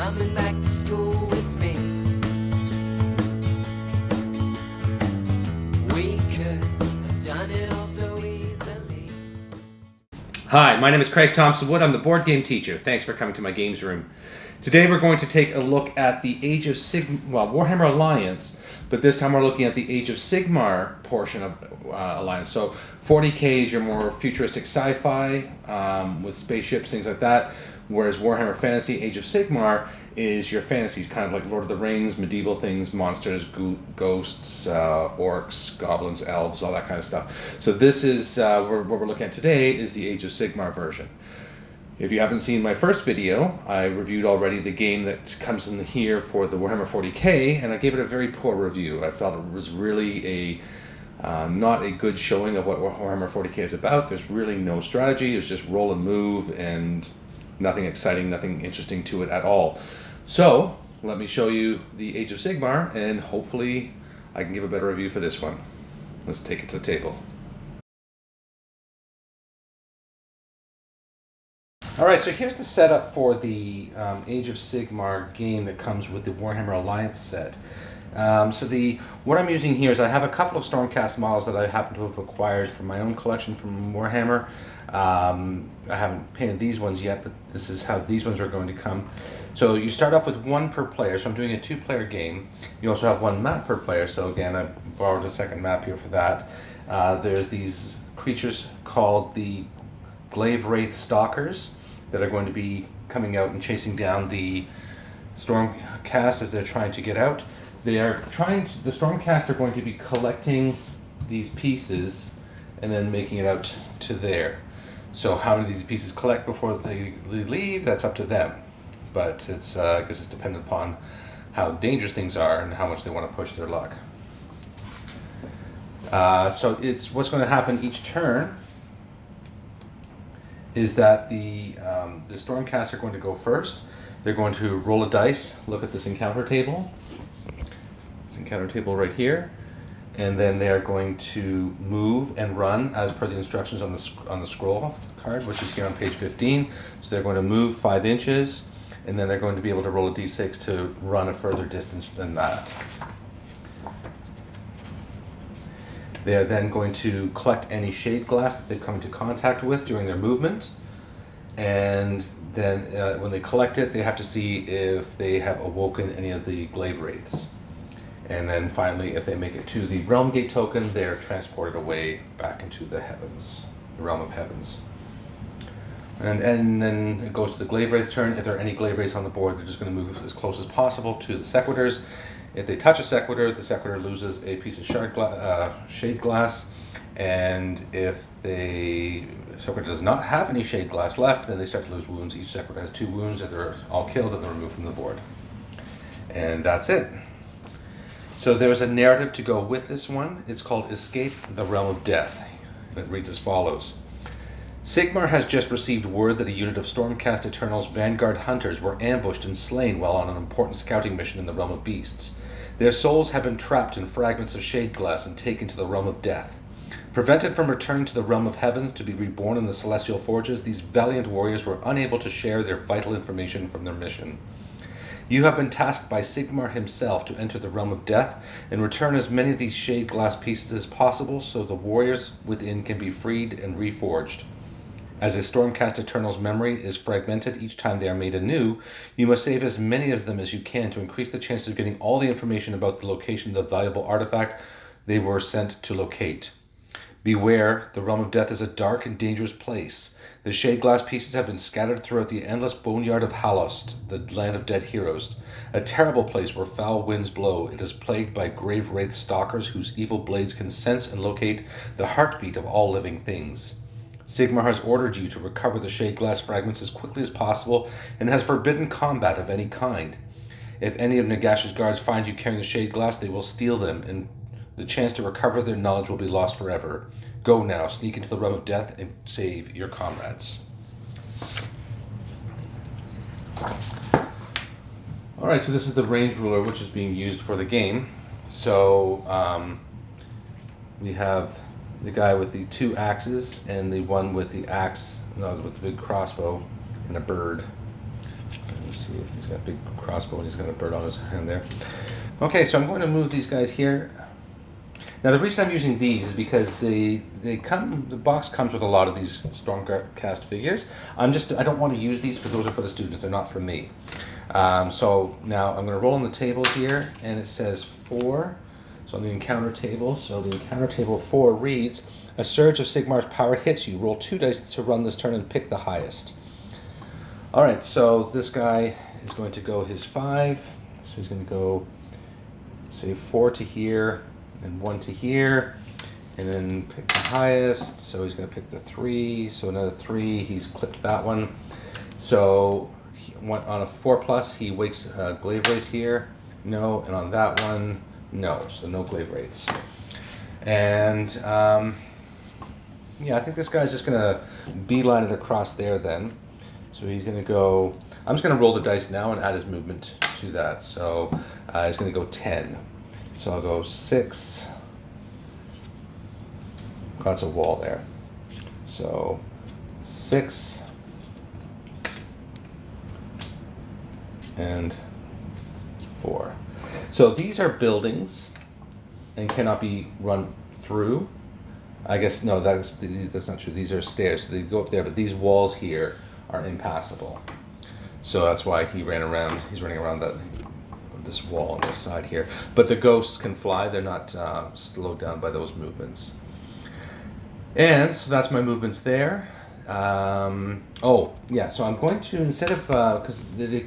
coming back to school with me. We could have done it all so easily. Hi, my name is Craig Thompson Wood. I'm the board game teacher. Thanks for coming to my games room. Today we're going to take a look at the Age of Warhammer Alliance, but this time we're looking at the Age of Sigmar portion of Alliance. So 40K is your more futuristic sci-fi with spaceships, things like that, whereas Warhammer Fantasy Age of Sigmar is your fantasies, kind of like Lord of the Rings, medieval things, monsters, ghosts, orcs, goblins, elves, all that kind of stuff. So this is what we're looking at today is the Age of Sigmar version. If you haven't seen my first video, I reviewed already the game that comes in here for the Warhammer 40K, and I gave it a very poor review. I felt it was really not a good showing of what Warhammer 40K is about. There's really no strategy. It's just roll and move and nothing exciting, nothing interesting to it at all. So let me show you the Age of Sigmar, and hopefully I can give a better review for this one. Let's take it to the table. Alright, so here's the setup for the Age of Sigmar game that comes with the Warhammer Alliance set. What I'm using here is I have a couple of Stormcast models that I happen to have acquired from my own collection from Warhammer. I haven't painted these ones yet, but this is how these ones are going to come. So you start off with one per player, so I'm doing a 2-player game. You also have one map per player, so again I borrowed a second map here for that. There's these creatures called the Glaive Wraith Stalkers that are going to be coming out and chasing down the Stormcast as they're trying to get out. The Stormcast are going to be collecting these pieces and then making it out to there. So how many of these pieces collect before they leave, that's up to them. But it's I guess it's dependent upon how dangerous things are and how much they want to push their luck. So it's what's going to happen each turn is that the Stormcast are going to go first. They're going to roll a dice, look at this encounter table. This encounter table right here. And then they are going to move and run as per the instructions on the scroll card, which is here on page 15. So they're going to move 5 inches, and then they're going to be able to roll a d6 to run a further distance than that. They are then going to collect any shade glass that they've come into contact with during their movement. And then when they collect it, they have to see if they have awoken any of the Glaive Wraiths. And then finally, if they make it to the Realm Gate token, they're transported away back into the heavens, the Realm of Heavens. And then it goes to the Glaive Wraith's turn. If there are any Glaive Wraiths on the board, they're just going to move as close as possible to the Sequitors. If they touch a Sequitor, the Sequitor loses a piece of shade glass. And if the Sequitor does not have any shade glass left, then they start to lose wounds. Each Sequitor has 2 wounds. If they're all killed, then they're removed from the board. And that's it. So there's a narrative to go with this one. It's called Escape the Realm of Death. And it reads as follows. Sigmar has just received word that a unit of Stormcast Eternal's Vanguard Hunters were ambushed and slain while on an important scouting mission in the Realm of Beasts. Their souls have been trapped in fragments of shade glass and taken to the Realm of Death. Prevented from returning to the Realm of Heavens to be reborn in the Celestial Forges, these valiant warriors were unable to share their vital information from their mission. You have been tasked by Sigmar himself to enter the Realm of Death and return as many of these shade glass pieces as possible so the warriors within can be freed and reforged. As a Stormcast Eternal's memory is fragmented each time they are made anew, you must save as many of them as you can to increase the chances of getting all the information about the location of the valuable artifact they were sent to locate. Beware, the Realm of Death is a dark and dangerous place. The shade glass pieces have been scattered throughout the endless boneyard of Halost, the land of dead heroes. A terrible place where foul winds blow. It is plagued by Glaive Wraith stalkers whose evil blades can sense and locate the heartbeat of all living things. Sigmar has ordered you to recover the shade glass fragments as quickly as possible and has forbidden combat of any kind. If any of Nagash's guards find you carrying the shade glass, they will steal them, and the chance to recover their knowledge will be lost forever. Go now, sneak into the Realm of Death, and save your comrades. Alright, so this is the range ruler which is being used for the game. So we have the guy with the 2 axes and the one with the axe, with the big crossbow and a bird. Let's see if he's got a big crossbow and he's got a bird on his hand there. Okay, so I'm going to move these guys here. Now the reason I'm using these is because the box comes with a lot of these Stormcast figures. I don't want to use these because those are for the students. They're not for me. So now I'm going to roll on the table here, and it says 4. So on the encounter table, so the encounter table 4 reads, a surge of Sigmar's power hits you. Roll 2 dice to run this turn and pick the highest. All right, so this guy is going to go his 5. So he's going to go, say, 4 to here and 1 to here, and then pick the highest. So he's going to pick the 3. So another 3. He's clipped that one. So on a 4+, he wakes Glaive Wraith here. No, and on that one, no. So no Glaive Wraiths. And yeah, I think this guy's just going to beeline it across there then. So he's going to go, I'm just going to roll the dice now and add his movement to that. So he's going to go 10. So I'll go 6. That's a wall there. So 6 and 4. So these are buildings and cannot be run through. I guess, no, that's not true. These are stairs, so they go up there, but these walls here are impassable. So that's why he's running around this wall on this side here. But the ghosts can fly. They're not slowed down by those movements. And so that's my movements there. Oh, yeah, so I'm going to, instead of, because the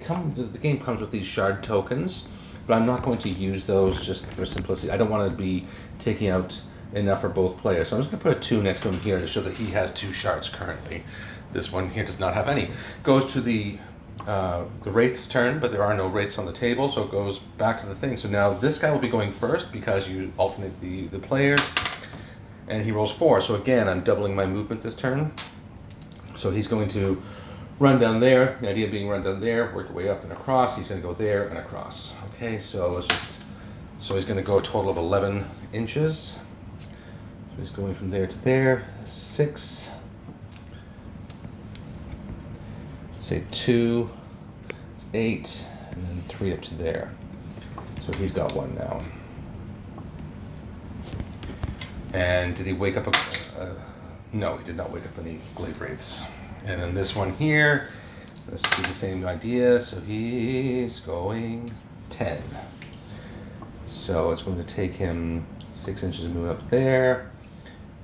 game comes with these shard tokens, but I'm not going to use those just for simplicity. I don't want to be taking out enough for both players. So I'm just going to put a 2 next to him here to show that he has 2 shards currently. This one here does not have any. Goes to the Wraith's turn, but there are no Wraiths on the table, so it goes back to the thing. So now this guy will be going first because you alternate the players, and he rolls 4. So again, I'm doubling my movement this turn. So he's going to run down there. The idea being run down there, work your way up and across. He's going to go there and across. Okay, so so he's going to go a total of 11 inches. So he's going from there to there. 6. Say 2, it's 8, and then 3 up to there. So he's got 1 now. And did he wake up no, he did not wake up any Glaive Wraiths. And then this one here, let's do the same idea. So he's going 10. So it's going to take him 6 inches to move up there,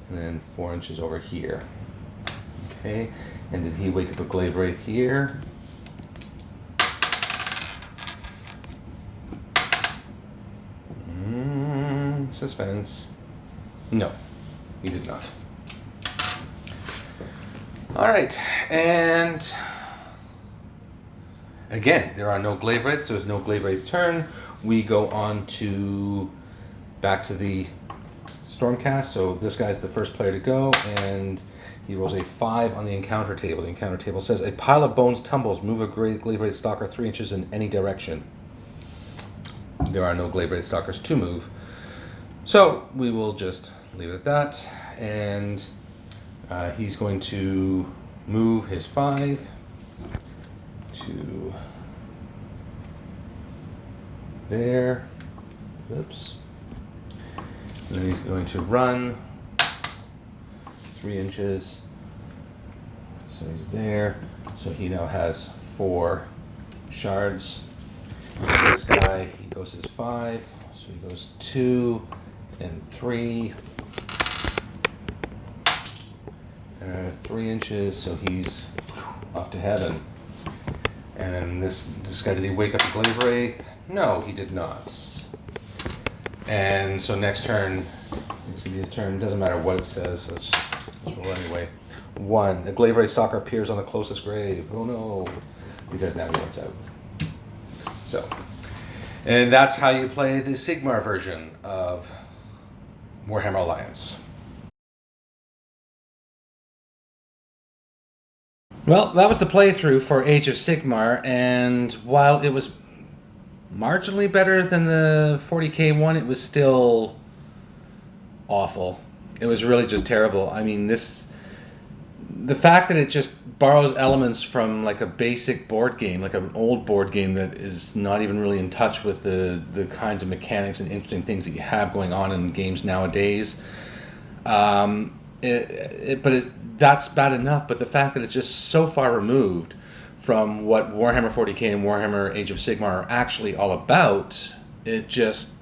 and then 4 inches over here. Okay. And did he wake up a Glaive Wraith here? Suspense. No, he did not. All right, and again, there are no Glaive Wraiths, so there's no Glaive Wraith turn. We go on to back to the Stormcast. So this guy's the first player to go, and he rolls a 5 on the encounter table. The encounter table says, a pile of bones tumbles. Move a Glaive Wraith Stalker 3 inches in any direction. There are no Glaive Wraith Stalkers to move. So we will just leave it at that. And he's going to move his 5 to there. Oops. And then he's going to run 3 inches. So he's there. So he now has 4 shards. And this guy, he goes his 5. So he goes 2 and 3. 3 inches, so he's off to heaven. And then this guy, did he wake up a Glaive Wraith? No, he did not. And so next turn, it's gonna be his turn. Doesn't matter what it says. Let's roll anyway. 1. A Glaive Wraith Stalker appears on the closest grave. Oh no, because now he runs out. So, and that's how you play the Sigmar version of Warhammer Alliance. Well, that was the playthrough for Age of Sigmar, and while it was marginally better than the 40k one, it was still awful. It was really just terrible. I mean, the fact that it just borrows elements from like a basic board game, like an old board game that is not even really in touch with the kinds of mechanics and interesting things that you have going on in games nowadays. That's bad enough. But the fact that it's just so far removed from what Warhammer 40k and Warhammer Age of Sigmar are actually all about, it just...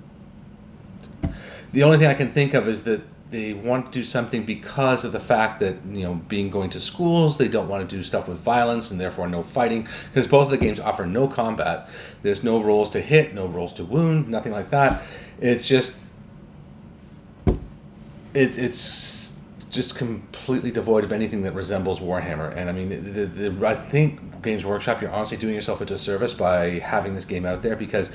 The only thing I can think of is that they want to do something because of the fact that, you know, being going to schools, they don't want to do stuff with violence and therefore no fighting, because both of the games offer no combat. There's no rolls to hit, no rolls to wound, nothing like that. It's just... It's just completely devoid of anything that resembles Warhammer. And I mean, I think Games Workshop, you're honestly doing yourself a disservice by having this game out there, because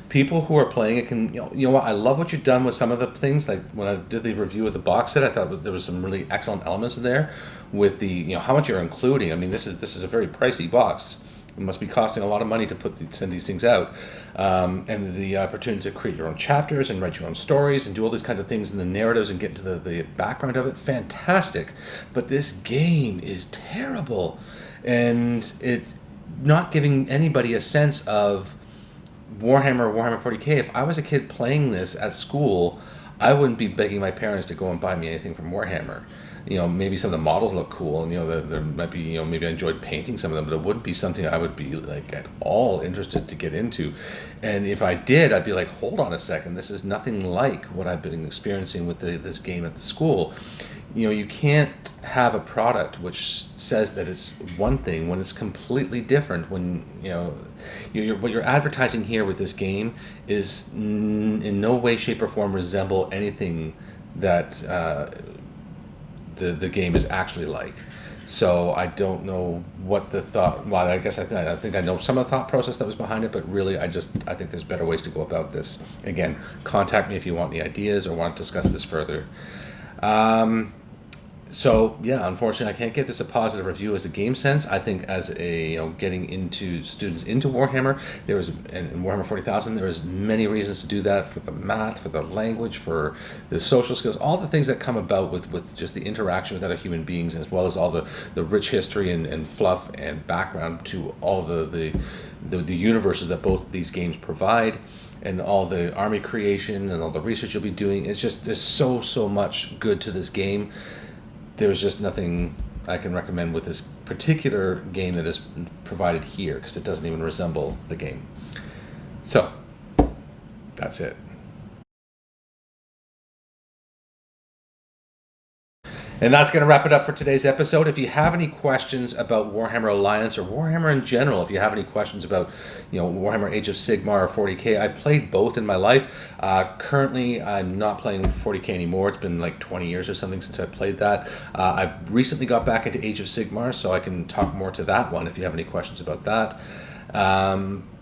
people who are playing it can, you know what, I love what you've done with some of the things. Like when I did the review of the box set, I thought there was some really excellent elements in there with the, you know, how much you're including. I mean, this is a very pricey box. It must be costing a lot of money to send these things out. And the opportunity to create your own chapters and write your own stories and do all these kinds of things in the narratives and get into the background of it, fantastic. But this game is terrible. And it not giving anybody a sense of Warhammer 40k. If I was a kid playing this at school, I wouldn't be begging my parents to go and buy me anything from Warhammer. You know, maybe some of the models look cool, and, you know, there might be, you know, maybe I enjoyed painting some of them, but it wouldn't be something I would be, like, at all interested to get into. And if I did, I'd be like, hold on a second, this is nothing like what I've been experiencing with this game at the school. You know, you can't have a product which says that it's one thing when it's completely different. When, you know, what you're advertising here with this game is in no way, shape, or form resemble anything that the game is actually like. So I don't know what the thought... Well, I guess I think I know some of the thought process that was behind it, but really I think there's better ways to go about this. Again, contact me if you want any ideas or want to discuss this further. So yeah, unfortunately, I can't give this a positive review as a game sense. I think as a, you know, getting into students into Warhammer, there was in Warhammer 40,000, there was many reasons to do that, for the math, for the language, for the social skills, all the things that come about with just the interaction with other human beings, as well as all the rich history and fluff and background to all the universes that both of these games provide, and all the army creation and all the research you'll be doing. It's just, there's so much good to this game. There's just nothing I can recommend with this particular game that is provided here, because it doesn't even resemble the game. So, that's it. And that's going to wrap it up for today's episode. If you have any questions about Warhammer Alliance or Warhammer in general, if you have any questions about, you know, Warhammer Age of Sigmar or 40k, I played both in my life. Currently, I'm not playing 40k anymore. It's been like 20 years or something since I played that. I recently got back into Age of Sigmar, so I can talk more to that one if you have any questions about that.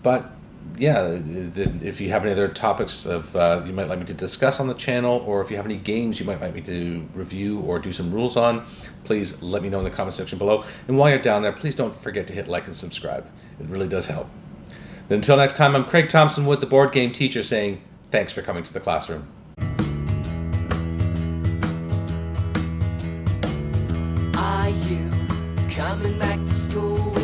But yeah, if you have any other topics of you might like me to discuss on the channel, or if you have any games you might like me to review or do some rules on, please let me know in the comment section below. And while you're down there, please don't forget to hit like and subscribe. It really does help. But until next time, I'm Craig Thompson Wood, the board game teacher, saying thanks for coming to the classroom. Are you coming back to school?